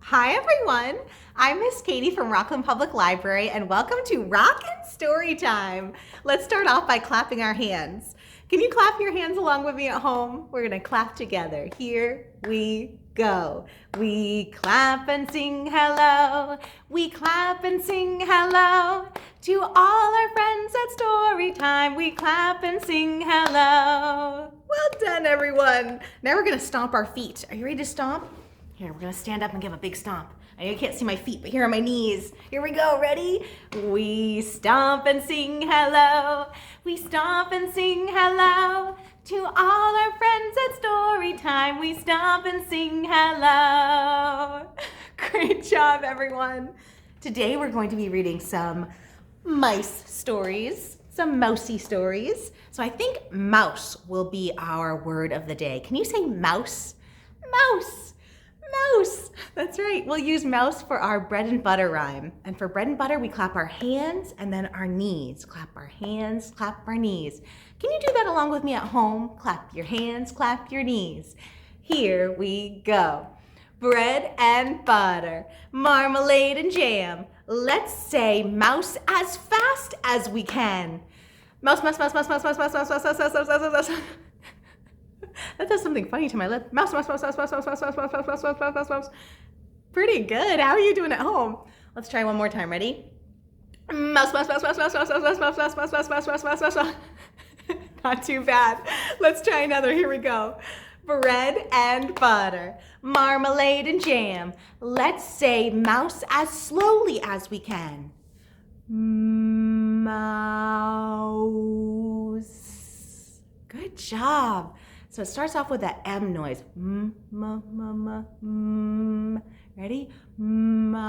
Hi everyone, I'm Miss Katie from Rockland Public Library and welcome to Rockin Storytime. Let's start off by clapping our hands. Can you clap your hands along with me at home? We're gonna clap together. Here we go. We clap and sing hello. We clap and sing hello. To all our friends at Storytime, we clap and sing hello. Well done everyone. Now we're gonna stomp our feet. Are you ready to stomp? Here, we're gonna stand up and give a big stomp. I know you can't see my feet, but here are my knees. Here we go, ready? We stomp and sing hello. We stomp and sing hello. To all our friends at Storytime, we stomp and sing hello. Great job, everyone. Today we're going to be reading some mice stories, some mousy stories. So I think mouse will be our word of the day. Can you say mouse? Mouse. Mouse. That's right. We'll use mouse for our bread and butter rhyme. And for bread and butter, we clap our hands and then our knees. Clap our hands, clap our knees. Can you do that along with me at home? Clap your hands, clap your knees. Here we go. Bread and butter, marmalade and jam. Let's say mouse as fast as we can. Mouse, mouse, mouse, mouse, mouse, mouse, mouse, mouse, mouse, mouse, mouse, mouse, mouse, mouse. That does something funny to my lip. Mouse, mouse, mouse, mouse, mouse, mouse, mouse, mouse, mouse, mouse, mouse, mouse, mouse, mouse. Pretty good. How are you doing at home? Let's try one more time. Ready? Mouse, mouse, mouse, mouse, mouse, mouse, mouse, mouse, mouse, mouse, mouse, mouse, mouse, mouse, mouse, mouse, mouse. Not too bad. Let's try another. Here we go. Bread and butter, marmalade and jam. Let's say mouse as slowly as we can. Mouse. Good job. So it starts off with that M noise. Ready? Mouse.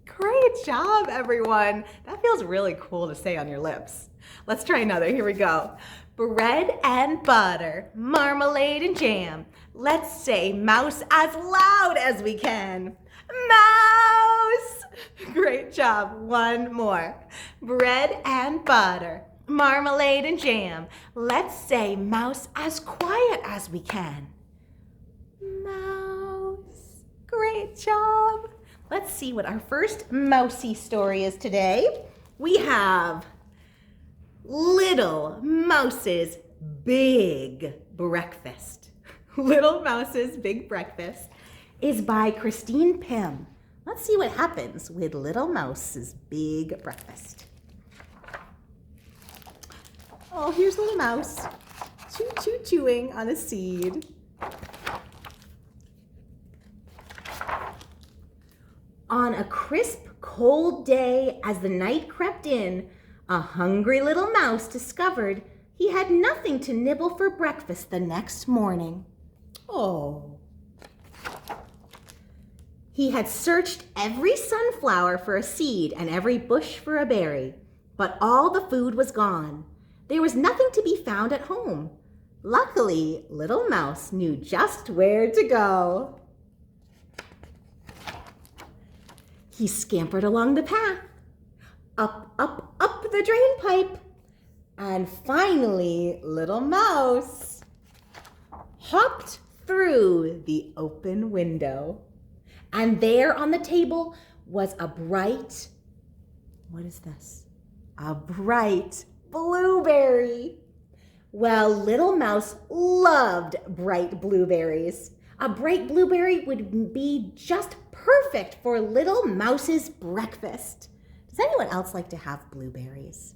Great job, everyone. That feels really cool to say on your lips. Let's try another. Here we go. Bread and butter, marmalade and jam. Let's say mouse as loud as we can. Mouse. Great job. One more. Bread and butter, marmalade and jam. Let's say mouse as quiet as we can. Mouse. Great job. Let's see what our first mousy story is today. We have Little Mouse's Big Breakfast. Little Mouse's Big Breakfast is by Christine Pym. Let's see what happens with Little Mouse's Big Breakfast. Oh, here's Little Mouse, chewing on a seed. On a crisp, cold day, as the night crept in, a hungry little mouse discovered he had nothing to nibble for breakfast the next morning. Oh. He had searched every sunflower for a seed and every bush for a berry, but all the food was gone. There was nothing to be found at home. Luckily, Little Mouse knew just where to go. He scampered along the path, up, up, up the drain pipe, and finally, Little Mouse hopped through the open window. And there on the table was a bright, what is this? A bright blueberry. Well, Little Mouse loved bright blueberries. A bright blueberry would be just perfect for Little Mouse's breakfast. Does anyone else like to have blueberries?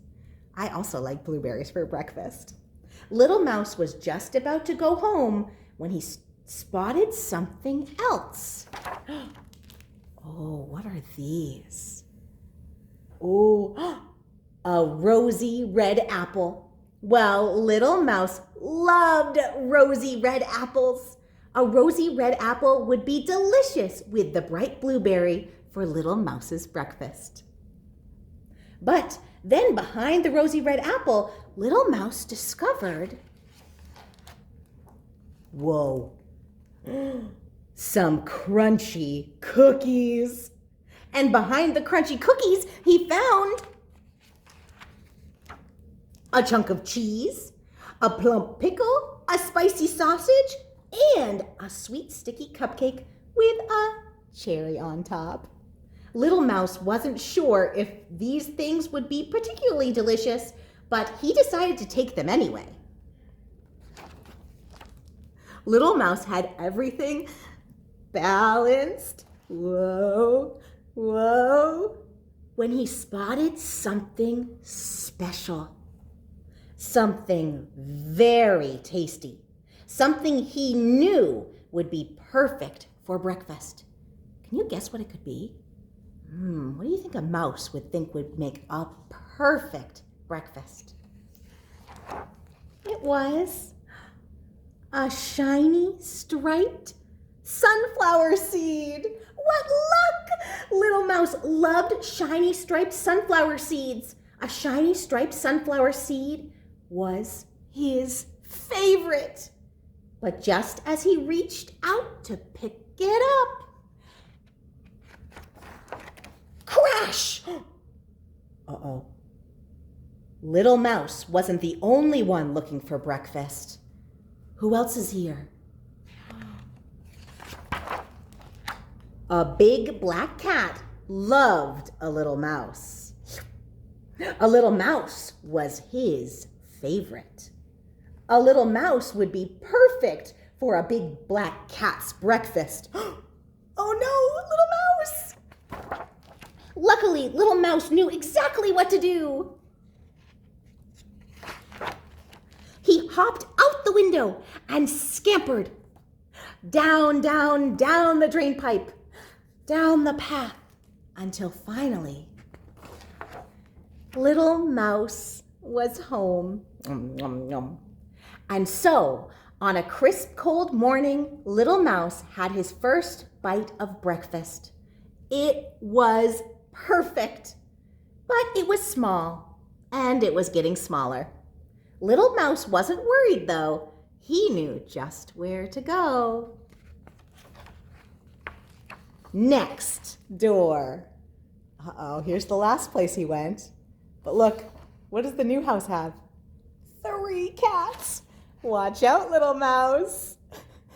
I also like blueberries for breakfast. Little Mouse was just about to go home when he spotted something else. Oh, what are these? Oh, a rosy red apple. Well, Little Mouse loved rosy red apples. A rosy red apple would be delicious with the bright blueberry for Little Mouse's breakfast. But then behind the rosy red apple, Little Mouse discovered, whoa, some crunchy cookies. And behind the crunchy cookies, he found a chunk of cheese, a plump pickle, a spicy sausage, and a sweet sticky cupcake with a cherry on top. Little Mouse wasn't sure if these things would be particularly delicious, but he decided to take them anyway. Little Mouse had everything balanced. Whoa, whoa. When he spotted something special. Something very tasty. Something he knew would be perfect for breakfast. Can you guess what it could be? What do you think a mouse would think would make a perfect breakfast? It was a shiny, striped sunflower seed. What luck! Little Mouse loved shiny, striped sunflower seeds. A shiny, striped sunflower seed was his favorite. But just as he reached out to pick it up, crash! Uh-oh. Little Mouse wasn't the only one looking for breakfast. Who else is here? A big black cat loved a little mouse. A little mouse was his favorite. A little mouse would be perfect for a big black cat's breakfast. Oh no, little mouse! Luckily, little mouse knew exactly what to do. He hopped out the window and scampered down, down, down the drain pipe, down the path, until finally, little mouse was home. And so, on a crisp, cold morning, little mouse had his first bite of breakfast. It was perfect, but it was small, and it was getting smaller. Little Mouse wasn't worried, though. He knew just where to go. Next door. Uh-oh, here's the last place he went. But look, what does the new house have? 3 cats. Watch out, little mouse.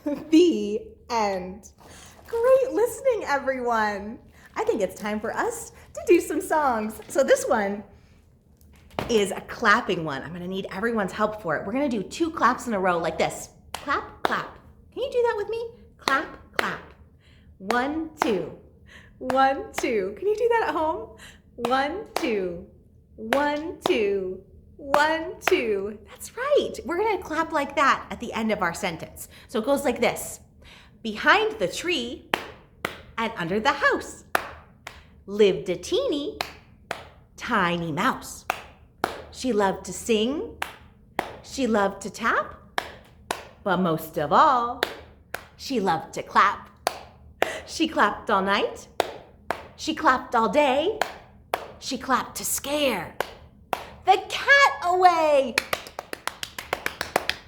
The end. Great listening, everyone. I think it's time for us to do some songs. So this one is a clapping one. I'm gonna need everyone's help for it. We're gonna do 2 claps in a row like this. Clap, clap. Can you do that with me? Clap, clap. 1, 2. 1, 2. Can you do that at home? 1, 2. 1, 2. 1, 2. That's right. We're gonna clap like that at the end of our sentence. So it goes like this. Behind the tree and under the house lived a teeny tiny mouse. She loved to sing, she loved to tap, but most of all, she loved to clap. She clapped all night, she clapped all day, she clapped to scare the cat away.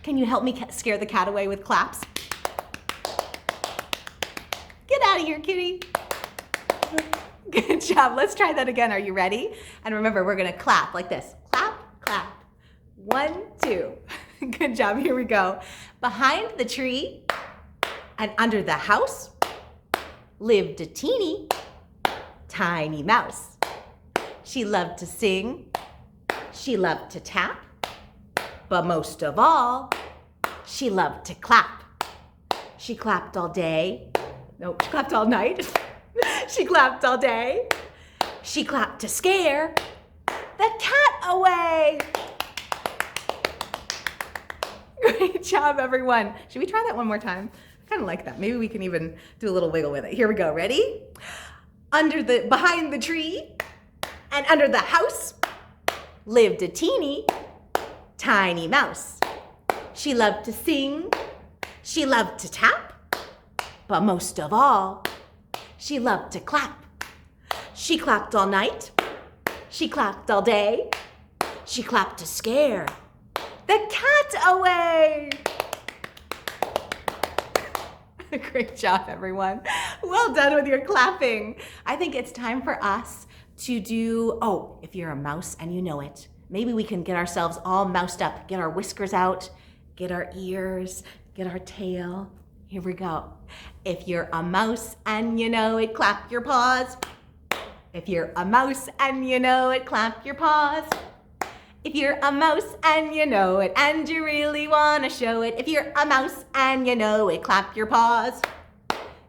Can you help me scare the cat away with claps? Get out of here, kitty. Good job. Let's try that again. Are you ready? And remember, we're going to clap like this. Clap, clap. 1, 2. Good job. Here we go. Behind the tree and under the house lived a teeny tiny mouse. She loved to sing. She loved to tap. But most of all, she loved to clap. She clapped all day. Nope, she clapped all night. She clapped all day. She clapped to scare the cat away. Great job, everyone. Should we try that one more time? I kind of like that. Maybe we can even do a little wiggle with it. Here we go. Ready? Behind the tree and under the house lived a teeny tiny mouse. She loved to sing. She loved to tap. But most of all, she loved to clap. She clapped all night. She clapped all day. She clapped to scare the cat away. Great job, everyone. Well done with your clapping. I think it's time for us to do, if you're a mouse and you know it, maybe we can get ourselves all moused up, get our whiskers out, get our ears, get our tail. Here we go. If you're a mouse and you know it, clap your paws. If you're a mouse and you know it, clap your paws. If you're a mouse and you know it, and you really want to show it. If you're a mouse and you know it, clap your paws.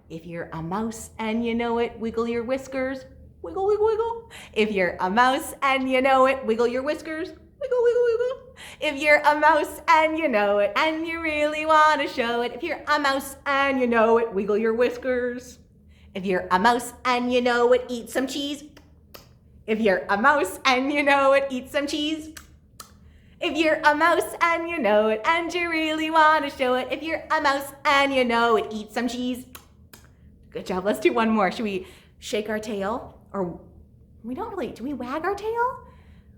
If you're a mouse and you know it, wiggle your whiskers. Wiggle, wiggle, wiggle. If you're a mouse and you know it, wiggle your whiskers. Wiggle, wiggle, wiggle. If you're a mouse and you know it, and you really want to show it. If you're a mouse and you know it, wiggle your whiskers. If you're a mouse and you know it, eat some cheese. If you're a mouse and you know it, eat some cheese. If you're a mouse and you know it, and you really want to show it. If you're a mouse and you know it, eat some cheese. Good job. Let's do one more. Should we shake our tail? Or we don't really, do we wag our tail?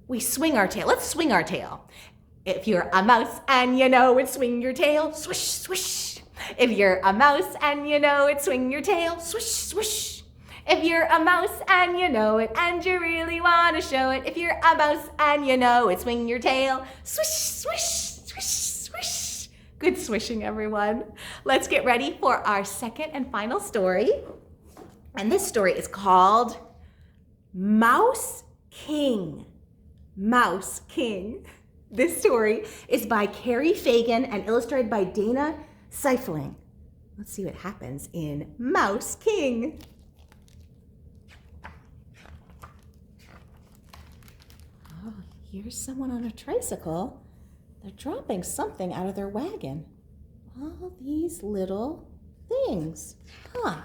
We swing our tail. Let's swing our tail. If you're a mouse and you know it, swing your tail. Swish, swish. If you're a mouse and you know it, swing your tail. Swish, swish. If you're a mouse and you know it, and you really want to show it. If you're a mouse and you know it, swing your tail. Swish, swish, swish, swish. Good swishing, everyone. Let's get ready for our second and final story. And this story is called Mouse King. Mouse King. This story is by Cary, Fagan, and illustrated by Dena, Seiferling. Let's see what happens in Mouse King. Oh, here's someone on a tricycle. They're dropping something out of their wagon. All these little things. Huh.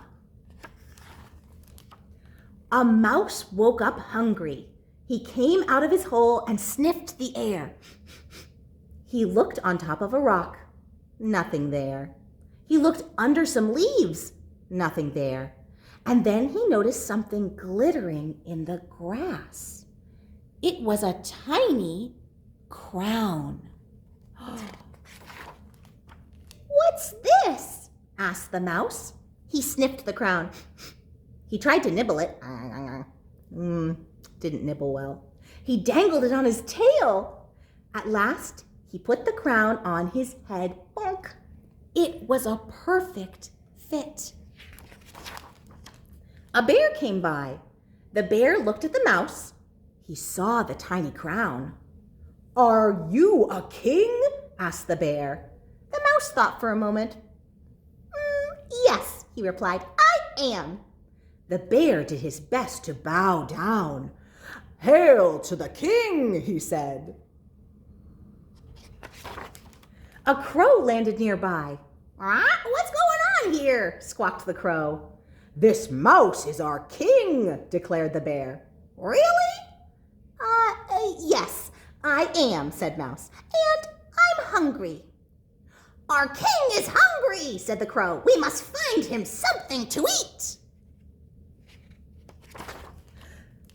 A mouse woke up hungry. He came out of his hole and sniffed the air. He looked on top of a rock. Nothing there. He looked under some leaves. Nothing there. And then he noticed something glittering in the grass. It was a tiny crown. "What's this?" asked the mouse. He sniffed the crown. He tried to nibble it. Didn't nibble well. He dangled it on his tail. At last, he put the crown on his head. Bonk. It was a perfect fit. A bear came by. The bear looked at the mouse. He saw the tiny crown. "Are you a king?" asked the bear. The mouse thought for a moment. "Yes," he replied, "I am." The bear did his best to bow down. "Hail to the king," he said. A crow landed nearby. "What's going on here?" squawked the crow. "This mouse is our king," declared the bear. "Really?" Yes, I am," said Mouse, "and I'm hungry." "Our king is hungry," said the crow. "We must find him something to eat."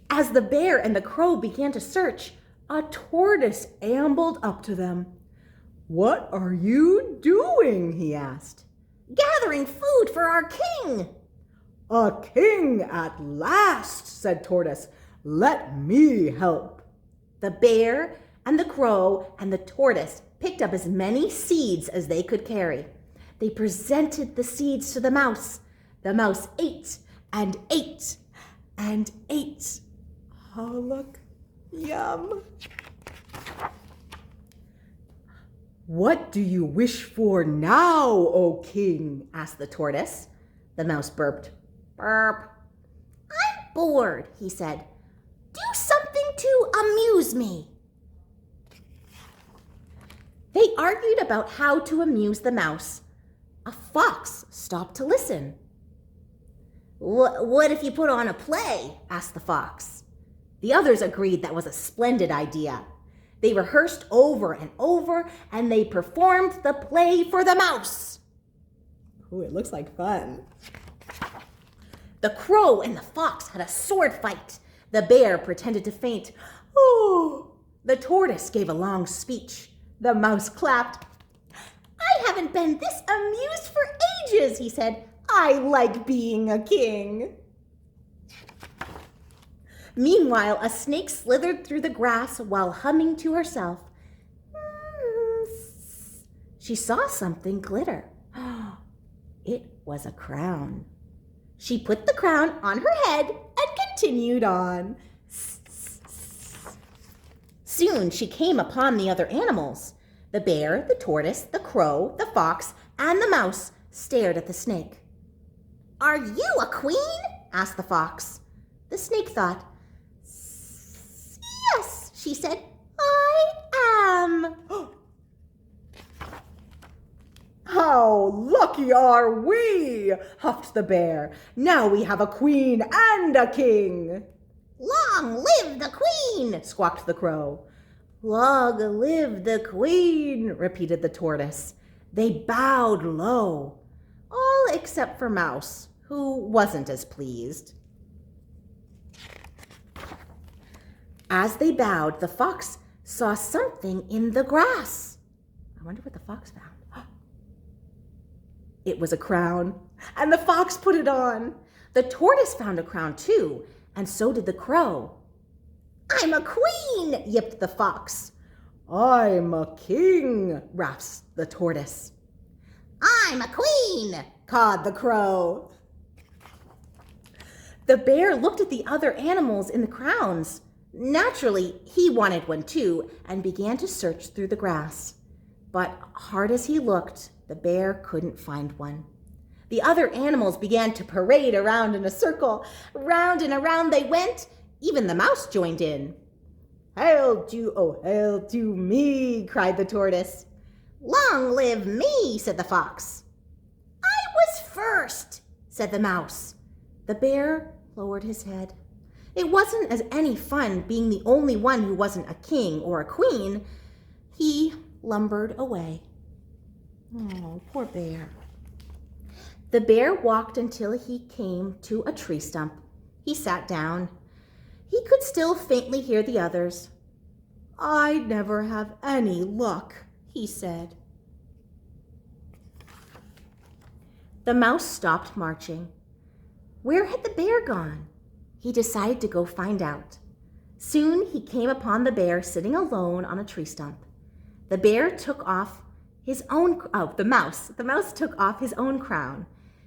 As the bear and the crow began to search, a tortoise ambled up to them. "What are you doing?" he asked. "Gathering food for our king." "A king at last," said Tortoise. "Let me help." The bear and the crow and the tortoise picked up as many seeds as they could carry. They presented the seeds to the mouse. The mouse ate and ate and ate. Oh, look. Yum. "What do you wish for now, O king?" asked the tortoise. The mouse burped. "Burp." "I'm bored," he said. "Do something to amuse me." They argued about how to amuse the mouse. A fox stopped to listen. "What if you put on a play?" asked the fox. The others agreed that was a splendid idea. They rehearsed over and over, and they performed the play for the mouse. Ooh, it looks like fun. The crow and the fox had a sword fight. The bear pretended to faint. Oh! The tortoise gave a long speech. The mouse clapped. "I haven't been this amused for ages," he said. "I like being a king." Meanwhile, a snake slithered through the grass while humming to herself. She saw something glitter. It was a crown. She put the crown on her head and continued on. Soon she came upon the other animals. The bear, the tortoise, the crow, the fox, and the mouse stared at the snake. "Are you a queen?" asked the fox. The snake thought. "Yes," she said, "I am." "How lucky are we?" huffed the bear. "Now we have a queen and a king." "Long live the queen!" squawked the crow. "Long live the queen!" repeated the tortoise. They bowed low, all except for Mouse, who wasn't as pleased. As they bowed, the fox saw something in the grass. I wonder what the fox found. It was a crown, and the fox put it on. The tortoise found a crown too, and so did the crow. "I'm a queen," yipped the fox. "I'm a king," rasped the tortoise. "I'm a queen," cawed the crow. The bear looked at the other animals in the crowns. Naturally, he wanted one too, and began to search through the grass. But hard as he looked, the bear couldn't find one. The other animals began to parade around in a circle. Round and around they went. Even the mouse joined in. "Hail to me," cried the tortoise. "Long live me," said the fox. "I was first," said the mouse. The bear lowered his head. It wasn't as any fun being the only one who wasn't a king or a queen. He lumbered away. Oh, poor bear. The bear walked until he came to a tree stump. He sat down. He could still faintly hear the others. "I never have any luck," he said. The mouse stopped marching. Where had the bear gone? He decided to go find out. Soon he came upon the bear sitting alone on a tree stump. The bear took off the mouse took off his own crown.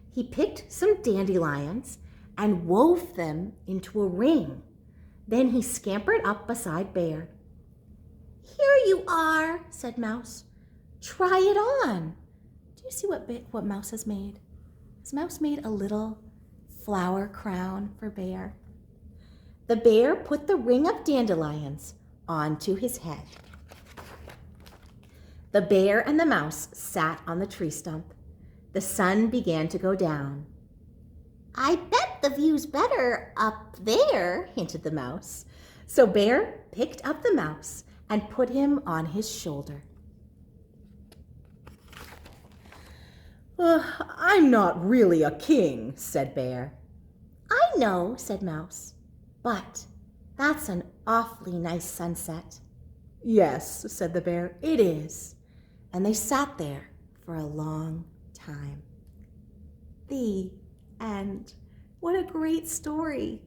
He picked some dandelions and wove them into a ring. Then he scampered up beside Bear. "Here you are," said Mouse. "Try it on." Do you see what Mouse has made? Has Mouse made a little flower crown for Bear? The bear put the ring of dandelions onto his head. The bear and the mouse sat on the tree stump. The sun began to go down. "I bet the view's better up there," hinted the mouse. So Bear picked up the mouse and put him on his shoulder. "I'm not really a king," said Bear. "I know," said Mouse, "but that's an awfully nice sunset." "Yes," said the bear, "it is." And they sat there for a long time. The end. What a great story.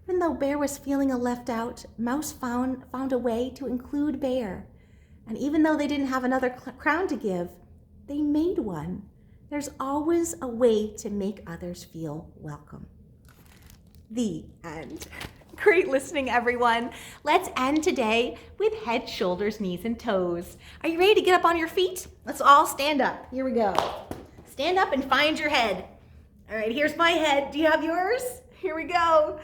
Even though Bear was feeling left out, Mouse found a way to include Bear. And even though they didn't have another crown to give, they made one. There's always a way to make others feel welcome. The end. Great listening, everyone. Let's end today with head, shoulders, knees, and toes. Are you ready to get up on your feet? Let's all stand up. Here we go. Stand up and find your head. All right, here's my head. Do you have yours? Here we go.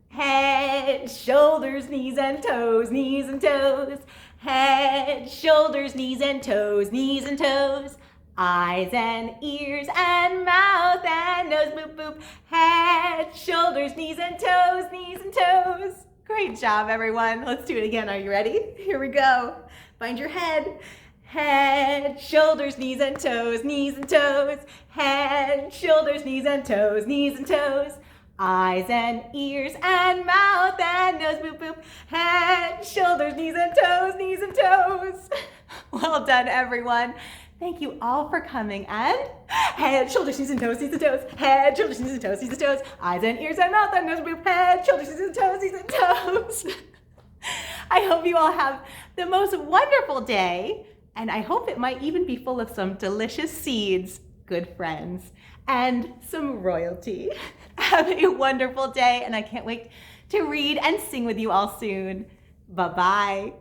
Head, shoulders, knees, and toes, knees and toes. Head, shoulders, knees, and toes, knees and toes. Eyes and ears and mouth and nose, boop, boop. Head, shoulders, knees and toes, knees and toes. Great job, everyone. Let's do it again. Are you ready? Here we go. Find your head. Head, shoulders, knees and toes, knees and toes. Head, shoulders, knees and toes, knees and toes. Eyes and ears and mouth and nose, boop, boop. Head, shoulders, knees and toes, knees and toes. Well done, everyone. Thank you all for coming, and head, shoulders, knees and toes, knees and toes. Head, shoulders, knees and toes, knees and toes. Eyes and ears and mouth and nose, boop. Head, shoulders, knees and toes, knees and toes. I hope you all have the most wonderful day, and I hope it might even be full of some delicious seeds. good friends, and some royalty. Have a wonderful day, and I can't wait to read and sing with you all soon. Bye-bye.